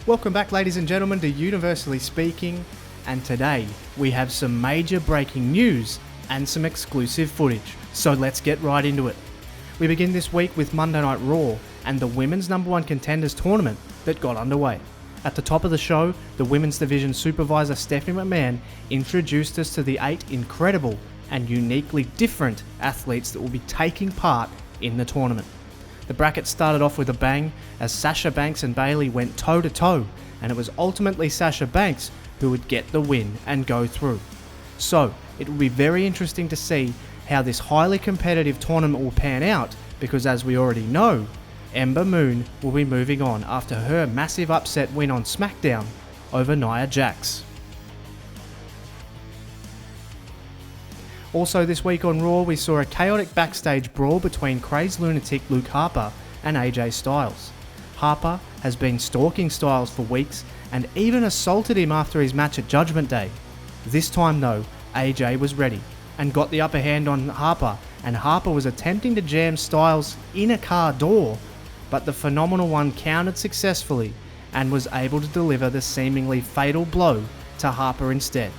Welcome back, ladies and gentlemen, to Universally Speaking, and today we have some major breaking news and some exclusive footage, so let's get right into it. We begin this week with Monday Night Raw and the Women's #1 Contenders tournament that got underway. At the top of the show, the Women's Division Supervisor Stephanie McMahon introduced us to the 8 incredible and uniquely different athletes that will be taking part in the tournament. The bracket started off with a bang as Sasha Banks and Bayley went toe to toe, and it was ultimately Sasha Banks who would get the win and go through. So it will be very interesting to see how this highly competitive tournament will pan out, because as we already know, Ember Moon will be moving on after her massive upset win on SmackDown over Nia Jax. Also this week on Raw, we saw a chaotic backstage brawl between crazed lunatic Luke Harper and AJ Styles. Harper has been stalking Styles for weeks and even assaulted him after his match at Judgment Day. This time though, AJ was ready and got the upper hand on Harper, and Harper was attempting to jam Styles in a car door, but the Phenomenal One countered successfully and was able to deliver the seemingly fatal blow to Harper instead.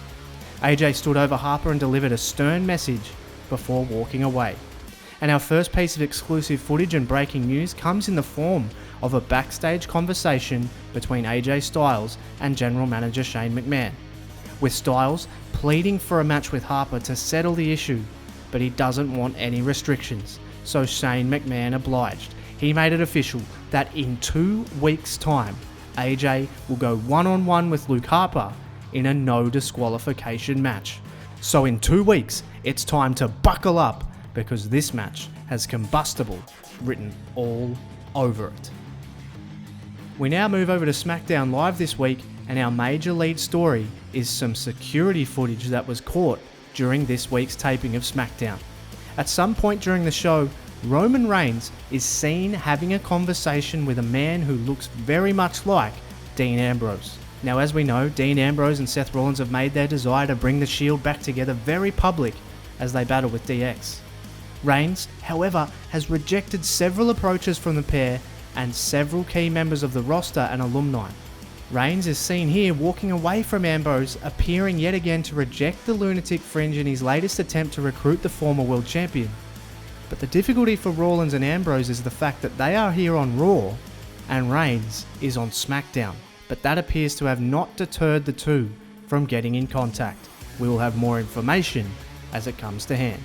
AJ stood over Harper and delivered a stern message before walking away. And our first piece of exclusive footage and breaking news comes in the form of a backstage conversation between AJ Styles and General Manager Shane McMahon, with Styles pleading for a match with Harper to settle the issue, but he doesn't want any restrictions, so Shane McMahon obliged. He made it official that in 2 weeks' time, AJ will go one-on-one with Luke Harper in a no disqualification match. So in 2 weeks, it's time to buckle up, because this match has combustible written all over it. We now move over to SmackDown Live this week, and our major lead story is some security footage that was caught during this week's taping of SmackDown. At some point during the show, Roman Reigns is seen having a conversation with a man who looks very much like Dean Ambrose. Now, as we know, Dean Ambrose and Seth Rollins have made their desire to bring the Shield back together very public as they battle with DX. Reigns, however, has rejected several approaches from the pair and several key members of the roster and alumni. Reigns is seen here walking away from Ambrose, appearing yet again to reject the lunatic fringe in his latest attempt to recruit the former world champion. But the difficulty for Rollins and Ambrose is the fact that they are here on Raw and Reigns is on SmackDown. But that appears to have not deterred the two from getting in contact. We will have more information as it comes to hand.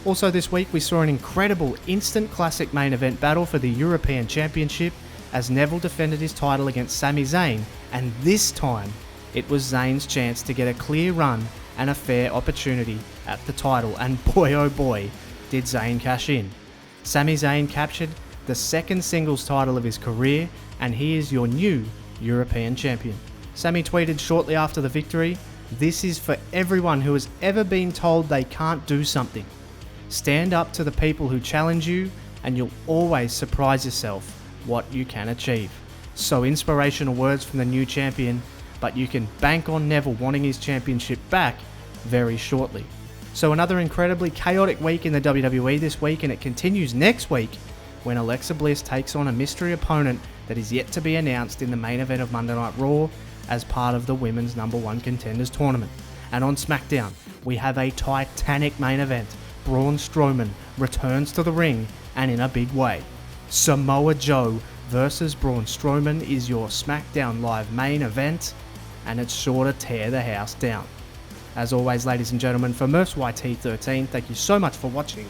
Also this week we saw an incredible instant classic main event battle for the European Championship as Neville defended his title against Sami Zayn, and this time it was Zayn's chance to get a clear run and a fair opportunity at the title, and boy oh boy did Zayn cash in. Sami Zayn captured the second singles title of his career, and he is your new European champion. Sami tweeted shortly after the victory, "This is for everyone who has ever been told they can't do something. Stand up to the people who challenge you, and you'll always surprise yourself what you can achieve." So inspirational words from the new champion, but you can bank on Neville wanting his championship back very shortly. So another incredibly chaotic week in the WWE this week, and it continues next week when Alexa Bliss takes on a mystery opponent that is yet to be announced in the main event of Monday Night Raw as part of the Women's #1 Contenders tournament. And on SmackDown, we have a titanic main event. Braun Strowman returns to the ring, and in a big way. Samoa Joe versus Braun Strowman is your SmackDown Live main event, and it's sure to tear the house down. As always, ladies and gentlemen, for Murphs YT13, thank you so much for watching,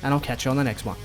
and I'll catch you on the next one.